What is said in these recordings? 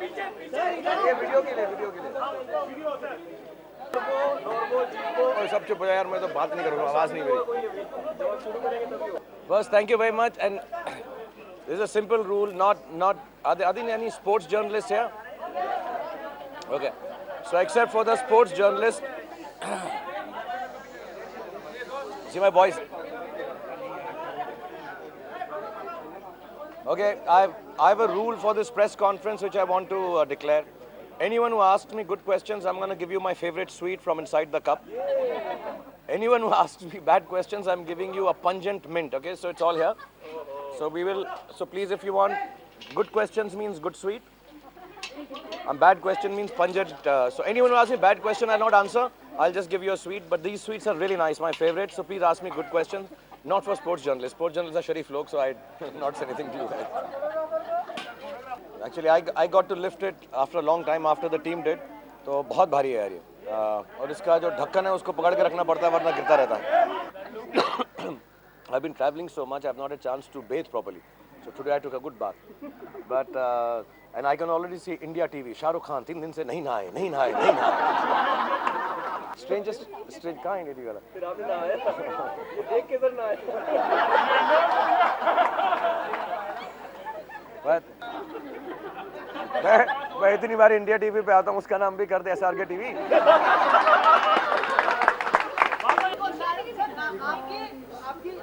ये वीडियो के लिए और सब चुप हो जाए यार, मैं तो बात नहीं करूँगा, आवाज़ नहीं मेरी। बस thank you very much and this is a simple rule, not are there any sports journalists here? Okay, so except for the sports journalist, see my boys. Okay, I have a rule for this press conference which I want to declare. Anyone who asks me good questions, I'm going to give you my favorite sweet from inside the cup. Anyone who asks me bad questions, I'm giving you a pungent mint. Okay, so it's all here. So please, if you want good questions means good sweet, and bad question means pungent. So anyone who asks me bad question, I'll not answer. I'll just give you a sweet. But these sweets are really nice, my favorite. So please ask me good questions. Not for sports journalists. Sports journalists are sharif log, so I not say anything to you guys. Actually, I got to lift it after a long time after the team did. तो बहुत भारी है यार ये, और इसका जो ढक्कन है उसको पकड़ के रखना पड़ता है वरना गिरता रहता है. I've been traveling so much, I've not had a chance to bathe properly. So today I took a good bath. But and I can already see India TV. Shahrukh Khan 3 दिन से नहीं नहाए. Strangest कहाँ है India वाला? फिर आपने नहाया? ये देख के इधर नहाया. मैं इतनी बार इंडिया टीवी पे आता हूँ, उसका नाम भी कर दे SRK TV.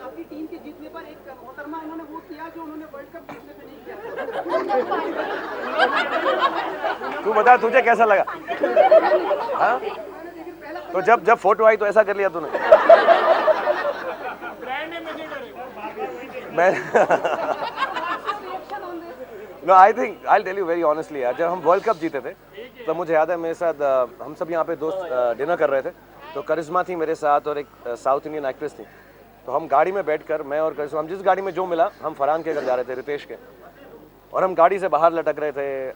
आपकी टीम के जीतने पर एक मोहतरमा उन्होंने वो किया जो उन्होंने वर्ल्ड कप जीतने पे नहीं किया. तू बता तुझे कैसा लगा? हाँ? तो जब फोटो आई तो ऐसा कर लिया तूने? मैं No, I think I'll tell you very honestly यार, जब हम वर्ल्ड कप जीते थे तो मुझे याद है मेरे साथ हम सब यहाँ पे दोस्त डिनर कर रहे थे, तो करिश्मा थी मेरे साथ और एक साउथ इंडियन एक्ट्रेस थी. तो हम गाड़ी में बैठकर मैं और करिश्मा, हम जिस गाड़ी में जो मिला, हम फरहान के घर जा रहे थे, रितेश के, और हम गाड़ी से बाहर लटक रहे थे,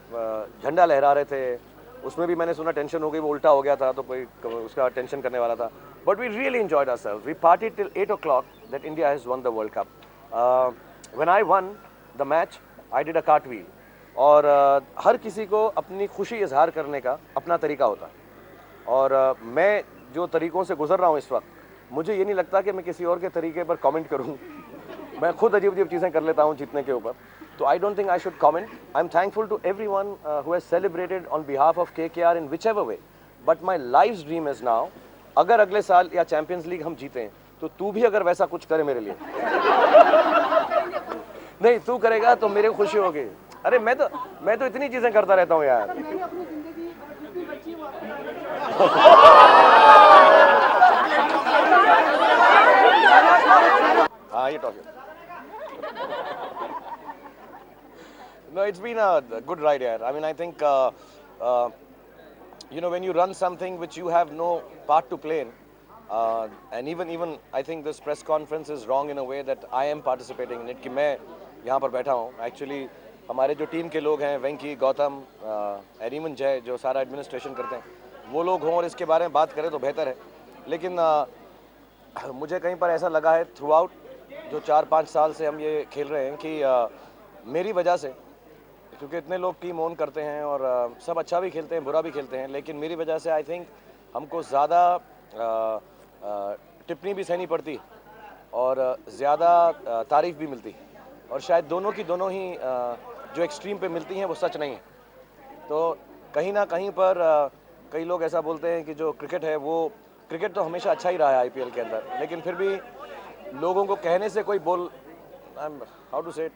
झंडा लहरा रहे थे. उसमें भी मैंने सुना टेंशन हो गई, वो उल्टा हो गया था तो कोई उसका टेंशन करने वाला था. But we really enjoyed ourselves. We partied till 8 o'clock that India has won the world cup. When I won the match I did a cartwheel. और हर किसी को अपनी खुशी इजहार करने का अपना तरीका होता है, और मैं जो तरीक़ों से गुजर रहा हूँ इस वक्त, मुझे ये नहीं लगता कि मैं किसी और के तरीके पर कमेंट करूँ. मैं खुद अजीब चीज़ें कर लेता हूँ जीतने के ऊपर. So I don't think I should comment. I'm thankful to everyone who has celebrated on behalf of KKR in whichever way. But my life's dream is now, अगर अगले साल या चैंपियंस लीग हम जीते हैं, तो तू भी अगर वैसा कुछ करे मेरे लिए. नहीं, तू करेगा तो मेरे को खुशी होगी. अरे मैं तो इतनी चीजें करता रहता हूँ यार. हाँ, ये topic. No, it's been a good ride here. I mean, I think, when you run something which you have no part to play in, and even I think this press conference is wrong in a way that I am participating in it, कि मैं यहाँ पर बैठा हूँ. Actually, हमारे जो team के लोग हैं, वेंकी, गौतम, एरीमन, जय, जो सारा एडमिनिस्ट्रेशन करते हैं, वो लोग हों और इसके बारे में बात करें तो बेहतर है. लेकिन मुझे कहीं पर ऐसा लगा है थ्रू आउट जो 4-5 साल से हम ये खेल रहे हैं कि मेरी वजह से, क्योंकि इतने लोग टीम ओन करते हैं और सब अच्छा भी खेलते हैं, बुरा भी खेलते हैं, लेकिन मेरी वजह से आई थिंक हमको ज़्यादा टिप्पणी भी सहनी पड़ती और ज़्यादा तारीफ़ भी मिलती, और शायद दोनों की दोनों ही जो एक्सट्रीम पे मिलती हैं वो सच नहीं है. तो कहीं ना कहीं पर कई लोग ऐसा बोलते हैं कि जो क्रिकेट है वो, क्रिकेट तो हमेशा अच्छा ही रहा है IPL के अंदर, लेकिन फिर भी लोगों को कहने से कोई बोल, हाउ टू से it,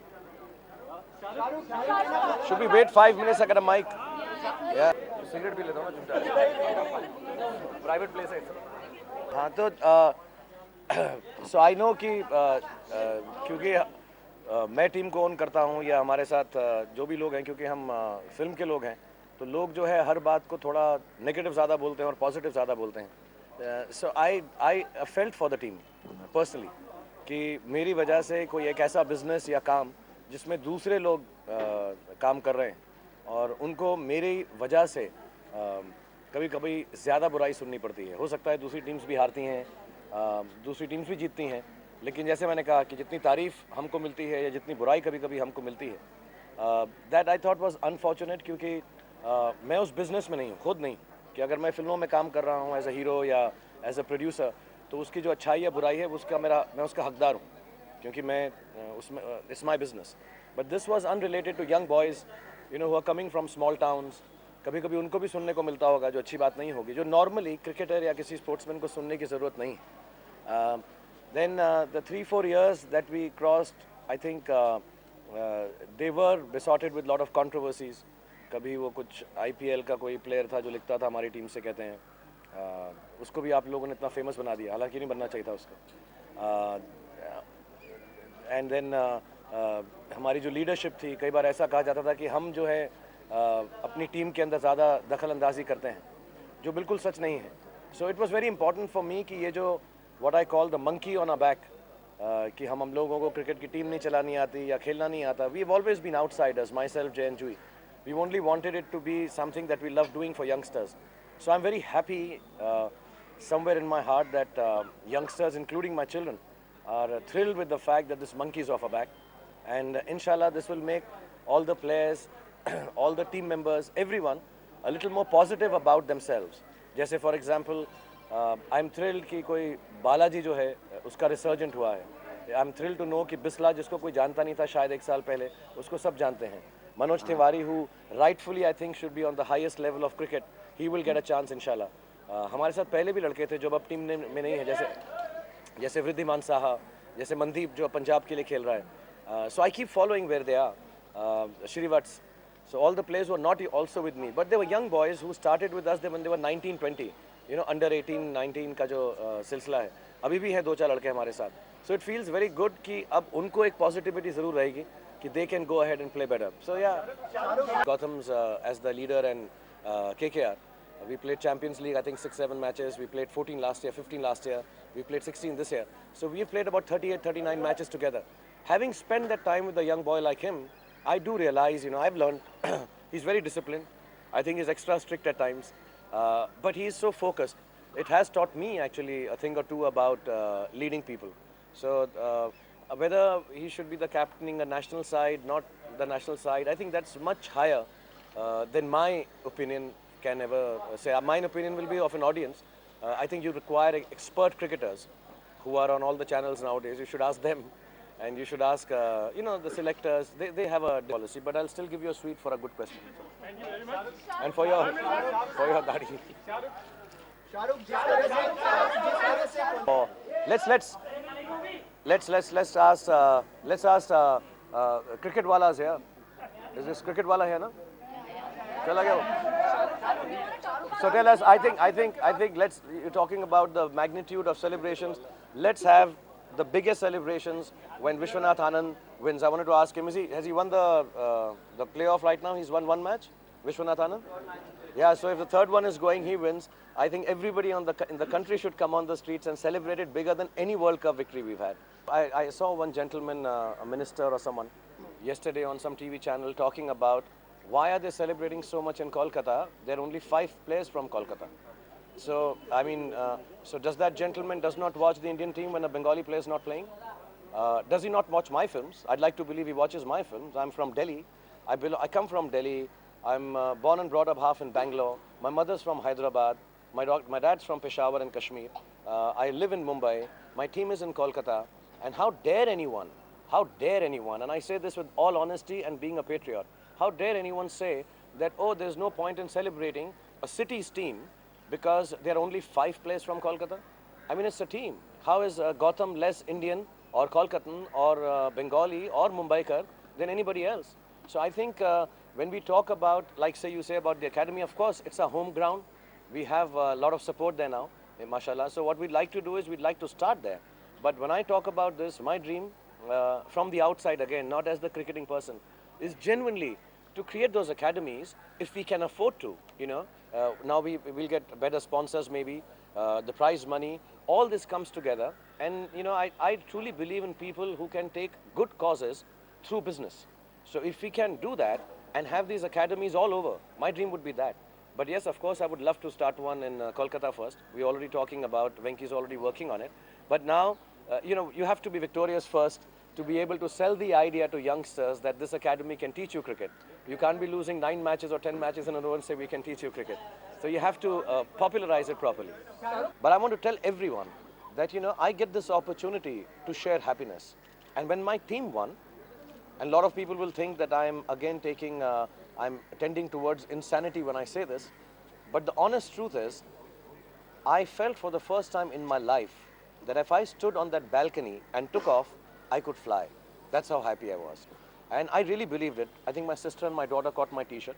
should we wait 5 minutes अगर माइक, या सिगरेट पी लेता हूँ ना, प्राइवेट प्लेस है. हाँ, तो सो आई नो कि क्योंकि मैं टीम को ओन करता हूँ, या हमारे साथ जो भी लोग हैं, क्योंकि हम फिल्म के लोग हैं, तो लोग जो है हर बात को थोड़ा नेगेटिव ज़्यादा बोलते हैं और पॉजिटिव ज़्यादा बोलते हैं. So I felt for the team personally कि मेरी वजह से कोई एक ऐसा बिजनेस या काम जिसमें दूसरे लोग काम कर रहे हैं और उनको मेरी वजह से कभी कभी ज़्यादा बुराई सुननी पड़ती है. हो सकता है दूसरी टीम्स भी हारती हैं, दूसरी टीम्स भी जीतती हैं, लेकिन जैसे मैंने कहा कि जितनी तारीफ़ हमको मिलती है या जितनी बुराई कभी कभी हमको मिलती है, that I thought was unfortunate, क्योंकि मैं उस बिज़नेस में नहीं हूँ, खुद नहीं, कि अगर मैं फिल्मों में काम कर रहा हूँ एज अ हीरो या एज अ प्रोड्यूसर, तो उसकी जो अच्छाई या बुराई है उसका मैं उसका हकदार हूँ, क्योंकि मैं उसमें it's my business. But this was unrelated to young boys who are coming from small towns. कभी कभी उनको भी सुनने को मिलता होगा, जो अच्छी बात नहीं होगी, जो नॉर्मली क्रिकेटर या किसी स्पोर्ट्समैन को सुनने की ज़रूरत नहीं. Then the 3-4 years that we crossed, I think they were besotted with lot of controversies. कभी वो कुछ IPL का कोई प्लेयर था जो लिखता था हमारी टीम से, कहते हैं उसको भी आप लोगों ने इतना फेमस बना दिया, हालांकि नहीं बनना चाहिए था उसको. एंड देन हमारी जो लीडरशिप थी, कई बार ऐसा कहा जाता था कि हम जो है अपनी टीम के अंदर ज़्यादा दखल अंदाजी करते हैं, जो बिल्कुल सच नहीं है. So it was very important for me कि ये जो what I call the monkey on a back, कि हम लोगों को क्रिकेट की टीम नहीं चलानी आती या खेलना नहीं आता. We have always been outsiders, myself, Jai and Juhi. We only wanted it to be something that we love doing for youngsters. So I'm very happy somewhere in my heart that youngsters, including my children, are thrilled with the fact that this monkey is off our back. And inshallah this will make all the players, all the team members, everyone a little more positive about themselves. जैसे for example I'm thrilled कि कोई बालाजी जो है उसका resurgent हुआ है. I'm thrilled to know कि बिस्ला, जिसको कोई जानता नहीं था शायद एक साल पहले, उसको सब जानते हैं. Manoj Tiwari, who rightfully I think should be on the highest level of cricket, he will get a chance inshallah. हमारे साथ पहले भी लड़के थे जो अब टीम में नहीं है, जैसे वृद्धिमान साहा, जैसे मनदीप जो पंजाब के लिए खेल रहा है. So I keep following where they are. Shrivats. So all the players were not also with me, but they were young boys who started with us when they were 19, 20. Under 18, 19 का जो सिलसिला है, अभी भी है 2-4 लड़के हमारे साथ. So it feels very good कि अब उनको एक पॉजिटिविटी ज़रूर रहेगी कि they can go ahead and play better. So yeah, Gautam's as the leader and KKR. We played Champions League, I think 6-7 matches. We played 14 last year, 15 last year. We played 16 this year. So we played about 38, 39 matches together. Having spent that time with a young boy like him, I do realize, I've learned he's very disciplined. I think he's extra strict at times, but he's so focused. It has taught me actually a thing or two about leading people. So whether he should be the captaining the national side, not the national side, I think that's much higher than my opinion can ever say. My opinion will be of an audience. I think you require expert cricketers who are on all the channels nowadays. You should ask them, and you should ask, the selectors. They have a policy, but I'll still give you a sweet for a good question. Thank you very much. And for your daddy. Oh, let's ask cricket walas here. Is this cricket wala here, no? Chala gaya wo? So tell us. I think. You're talking about the magnitude of celebrations. Let's have the biggest celebrations when Vishwanath Anand wins. I wanted to ask him: has he won the playoff right now? He's won one match. Vishwanath Anand. Yeah. So if the third one is going, he wins. I think everybody in the country should come on the streets and celebrate it bigger than any World Cup victory we've had. I saw one gentleman, a minister or someone, yesterday on some TV channel talking about why are they celebrating so much in Kolkata? There are only 5 players from Kolkata. So, I mean, so does that gentleman does not watch the Indian team when a Bengali player is not playing? Does he not watch my films? I'd like to believe he watches my films. I'm from Delhi. I come from Delhi. I'm born and brought up half in Bangalore. My mother's from Hyderabad. My dad's from Peshawar and Kashmir. I live in Mumbai. My team is in Kolkata. And how dare anyone, and I say this with all honesty and being a patriot, how dare anyone say that, oh, there's no point in celebrating a city's team because there are only 5 players from Kolkata? I mean, it's a team. How is Gautam less Indian or Kolkatan or Bengali or Mumbaikar than anybody else? So I think when we talk about, like say you say about the academy, of course, it's a home ground. We have a lot of support there now, mashallah. So what we'd like to do is we'd like to start there. But when I talk about this, my dream from the outside, again, not as the cricketing person, is genuinely to create those academies if we can afford to. Now we will get better sponsors maybe, the prize money, all this comes together. And I truly believe in people who can take good causes through business. So if we can do that and have these academies all over, my dream would be that. But yes, of course, I would love to start one in Kolkata first. We're already talking about, Venki's already working on it. But now, you have to be victorious first. to be able to sell the idea to youngsters that this academy can teach you cricket. You can't be losing 9 matches or 10 matches in a row and say we can teach you cricket. So you have to popularize it properly. But I want to tell everyone that, I get this opportunity to share happiness. And when my team won, and a lot of people will think that I'm again I'm tending towards insanity when I say this, but the honest truth is, I felt for the first time in my life that if I stood on that balcony and took off, I could fly. That's how happy I was. And I really believed it. I think my sister and my daughter caught my t-shirt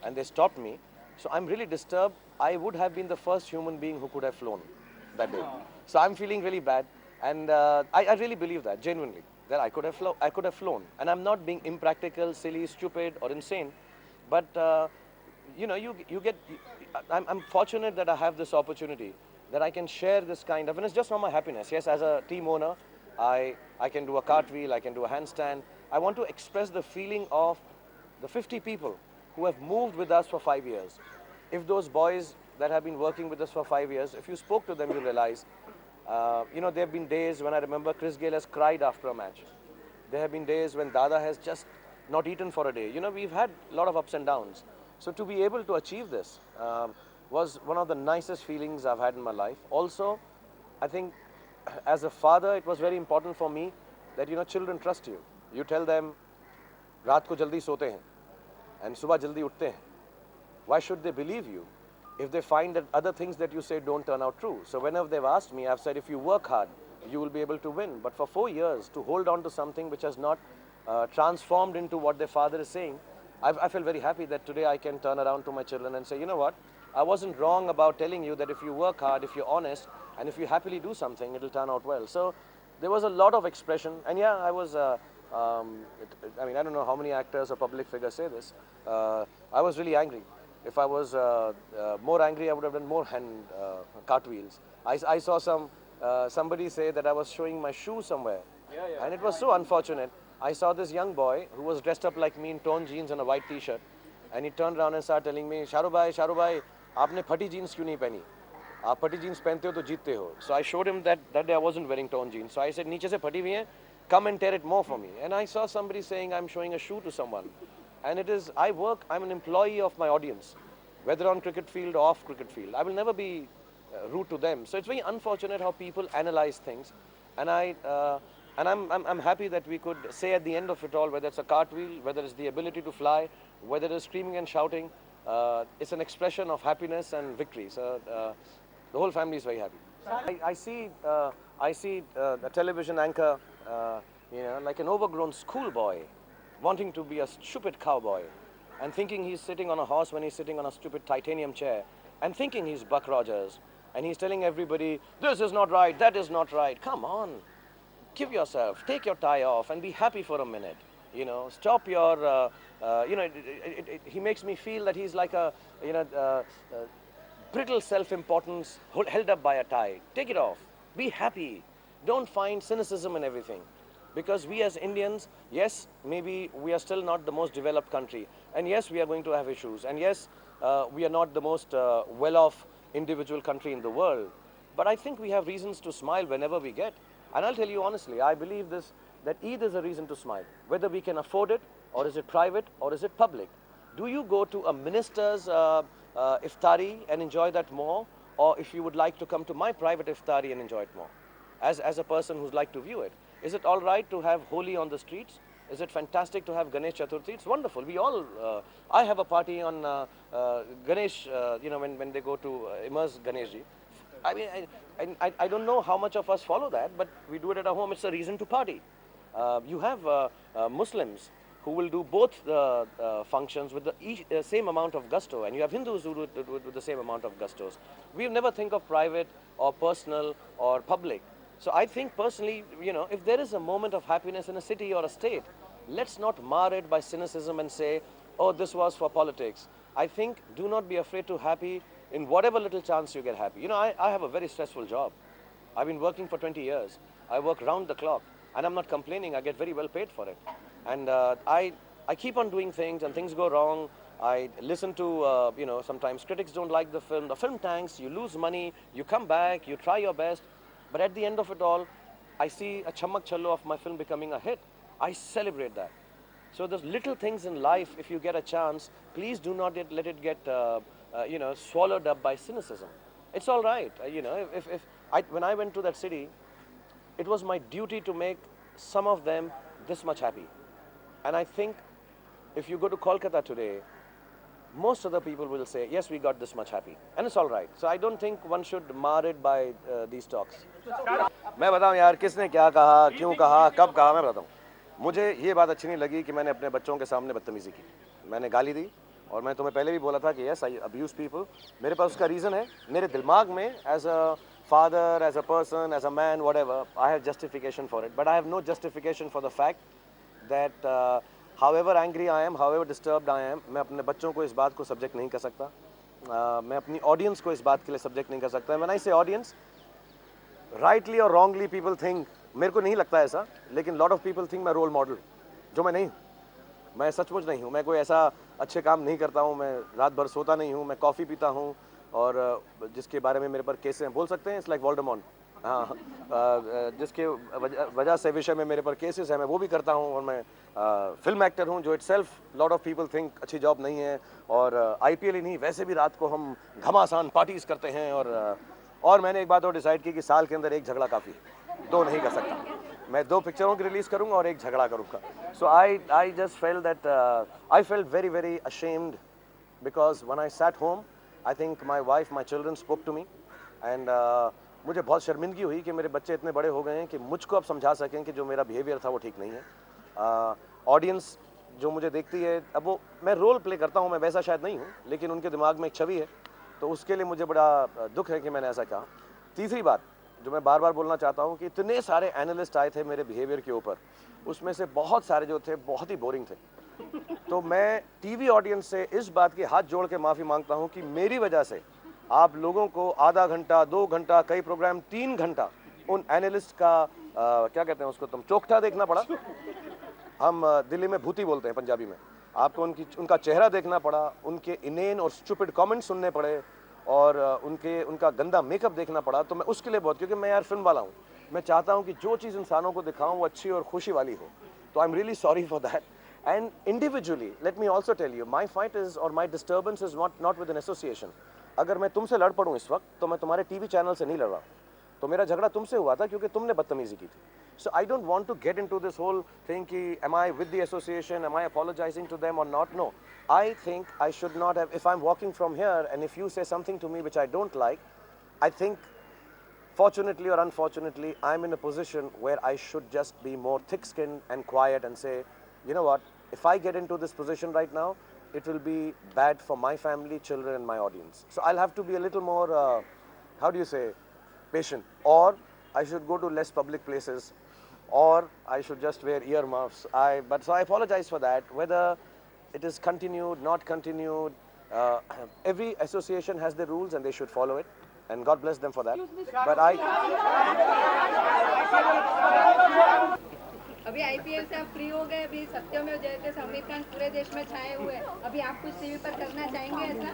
and they stopped me. So I'm really disturbed. I would have been the first human being who could have flown that day. So I'm feeling really bad. And I really believe that, genuinely, that I could have flown. And I'm not being impractical, silly, stupid, or insane. But, I'm fortunate that I have this opportunity, that I can share this kind of, and it's just for my happiness. Yes, as a team owner, I can do a cartwheel, I can do a handstand. I want to express the feeling of the 50 people who have moved with us for 5 years. If those boys that have been working with us for 5 years, if you spoke to them, you'll realize, there have been days when I remember Chris Gayle has cried after a match. There have been days when Dada has just not eaten for a day. We've had a lot of ups and downs. So to be able to achieve this was one of the nicest feelings I've had in my life. Also, I think as a father, it was very important for me that, children trust you. You tell them, रात को जल्दी सोते हैं and सुबह जल्दी उठते हैं. Why should they believe you if they find that other things that you say don't turn out true? So whenever they've asked me, I've said, if you work hard, you will be able to win. But for 4 years, to hold on to something which has not transformed into what their father is saying, I feel very happy that today I can turn around to my children and say, you know what, I wasn't wrong about telling you that if you work hard, if you're honest, and if you happily do something, it'll turn out well. So there was a lot of expression, and yeah, I was, I don't know how many actors or public figures say this. I was really angry. If I was more angry, I would have done more hand cartwheels. I saw somebody say that I was showing my shoe somewhere, and it was so unfortunate. I saw this young boy who was dressed up like me in torn jeans and a white t-shirt, and he turned around and started telling me, Shahrukh bhai, आपने फटी jeans क्यों नहीं पहनी? आप फटी jeans पहनते हो तो जीतते हो. So I showed him that day I wasn't wearing torn jeans. So I said, नीचे से फटी हुई है, come and tear it more for me. And I saw somebody saying I'm showing a shoe to someone. And I'm an employee of my audience, whether on cricket field or off cricket field. I will never be rude to them. So it's very unfortunate how people analyze things. And I'm happy that we could say at the end of it all, whether it's a cartwheel, whether it's the ability to fly, whether it's screaming and shouting, it's an expression of happiness and victory. So the whole family is very happy. I see a television anchor, like an overgrown schoolboy wanting to be a stupid cowboy and thinking he's sitting on a horse when he's sitting on a stupid titanium chair and thinking he's Buck Rogers and he's telling everybody, this is not right, that is not right. Come on, give yourself, take your tie off and be happy for a minute. Stop your, he makes me feel that he's like a, brittle self-importance held up by a tie. Take it off. Be happy. Don't find cynicism in everything. Because we as Indians, yes, maybe we are still not the most developed country. And yes, we are going to have issues. And yes, we are not the most well-off individual country in the world. But I think we have reasons to smile whenever we get. And I'll tell you honestly, I believe this, that Eid is a reason to smile. Whether we can afford it, or is it private, or is it public? Do you go to a minister's iftari and enjoy that more? Or if you would like to come to my private iftari and enjoy it more? As a person who's like to view it. Is it all right to have Holi on the streets? Is it fantastic to have Ganesh Chaturthi? It's wonderful. We all, I have a party on Ganesh, when they go to immerse Ganeshji. I mean, I don't know how much of us follow that, but we do it at our home. It's a reason to party. You have Muslims who will do both the functions with the same amount of gusto, and you have Hindus who do it with the same amount of gustos. We never think of private or personal or public. So I think personally, if there is a moment of happiness in a city or a state, let's not mar it by cynicism and say, oh, this was for politics. I think do not be afraid to happy in whatever little chance you get happy. I have a very stressful job. I've been working for 20 years. I work round the clock and I'm not complaining. I get very well paid for it. And I keep on doing things and things go wrong. I listen to, sometimes critics don't like the film tanks, you lose money, you come back, you try your best. But at the end of it all, I see a Chammak Challo of my film becoming a hit, I celebrate that. So those little things in life, if you get a chance, please do not let it get swallowed up by cynicism. It's all right. If when I went to that city, it was my duty to make some of them this much happy. And I think if you go to Kolkata today, most of the people will say, yes, we got this much happy. And it's all right. So I don't think one should mar it by these talks. मैं बताऊं यार किसने क्या कहा, क्यों कहा, कब कहा, मैं बताऊं. मुझे ये बात अच्छी नहीं लगी कि मैंने अपने बच्चों के सामने बदतमीजी की. मैंने गाली दी और मैं तुम्हें पहले भी बोला था कि यस आई अब्यूज पीपल. मेरे पास उसका रीज़न है. मेरे दिमाग में as a father, as a person, as a man, whatever, I have justification for it. But I have no justification for the fact that however angry I am, however disturbed I am, मैं अपने बच्चों को इस बात को subject नहीं कर सकता. मैं अपनी ऑडियंस को इस बात के लिए सब्जेक्ट नहीं कर सकता. When I say audience, rightly or wrongly people think, मेरे को नहीं लगता ऐसा, लेकिन lot of people think मैं रोल मॉडल, जो मैं नहीं हूँ. मैं सचमुच नहीं हूँ. मैं कोई ऐसा अच्छे काम नहीं करता हूँ. मैं रात भर सोता नहीं हूँ. मैं कॉफ़ी पीता हूँ और जिसके बारे में मेरे पर केस हैं, बोल सकते हैं, इट्स लाइक वोल्डेमॉर्ट. हाँ, जिसके वजह से विषय में मेरे पर केसेस हैं, मैं वो भी करता हूँ. और मैं फिल्म एक्टर हूँ, जो itself lot of people think अच्छी जॉब नहीं है. और IPL ही नहीं, वैसे भी रात को हम घमासान पार्टीज करते हैं. और मैंने एक बात और डिसाइड की कि साल के अंदर एक झगड़ा काफ़ी है, 2 नहीं कर सकता. मैं 2 पिक्चरों की रिलीज़ करूँगा और एक झगड़ा करूँगा. So I just felt that I felt very very ashamed because when I sat home, I think my wife, my children spoke to me and मुझे बहुत शर्मिंदगी हुई कि मेरे बच्चे इतने बड़े हो गए हैं कि मुझको अब समझा सकें कि जो मेरा बिहेवियर था वो ठीक नहीं है. ऑडियंस जो मुझे देखती है, अब वो मैं रोल प्ले करता हूँ, मैं वैसा शायद नहीं हूँ, लेकिन उनके दिमाग में एक छवि है, तो उसके लिए मुझे बड़ा दुख है कि मैंने ऐसा कहा. तीसरी बात जो मैं बार बार बोलना चाहता हूँ कि इतने सारे एनालिस्ट आए थे मेरे बिहेवियर के ऊपर, उसमें से बहुत सारे जो थे बहुत ही बोरिंग थे. तो मैं टीवी ऑडियंस से इस बात की हाथ जोड़ के माफ़ी मांगता हूं कि मेरी वजह से आप लोगों को आधा घंटा, 2 घंटा, कई प्रोग्राम 3 घंटा उन एनालिस्ट का क्या कहते हैं उसको, तुम चोखटा देखना पड़ा. हम दिल्ली में भूती बोलते हैं पंजाबी में. आपको उनका चेहरा देखना पड़ा, उनके इनेन और स्टूपिड कमेंट्स सुनने पड़े और उनका गंदा मेकअप देखना पड़ा. तो मैं उसके लिए बहुत, क्योंकि मैं यार फिल्म वाला हूँ, मैं चाहता हूँ कि जो चीज़ इंसानों को दिखाऊँ वो अच्छी और खुशी वाली हो. तो I am really sorry for that. And individually, let me also tell you, my fight is or my disturbance is not with an association. अगर मैं तुमसे लड़ पड़ूं इस वक्त, तो मैं तुम्हारे टीवी चैनल से नहीं लड़ रहा. तो मेरा झगड़ा तुमसे हुआ था क्योंकि तुमने बदतमीजी की थी. So I don't want to get into this whole thing कि am I with the association, am I apologizing to them or not? No. I think I should not have. If I'm walking from here and if you say something to me which I don't like, I think fortunately or unfortunately I'm in a position where I should just be more thick-skinned and quiet and say, you know what, if I get into this position right now, it will be bad for my family, children and my audience. So I'll have to be a little more, how do you say, patient. Or I should go to less public places, or I should just wear earmuffs. So I apologize for that. Whether it is continued, not continued, every association has their rules and they should follow it. And God bless them for that. But अभी IPL से आप free हो गए, अभी सत्यमेव जयते आमिर खान पूरे देश में छाए हुए हैं. अभी आप कुछ टीवी पर करना चाहेंगे ऐसा?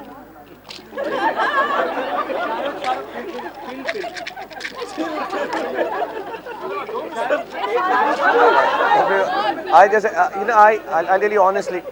I'll tell you honestly,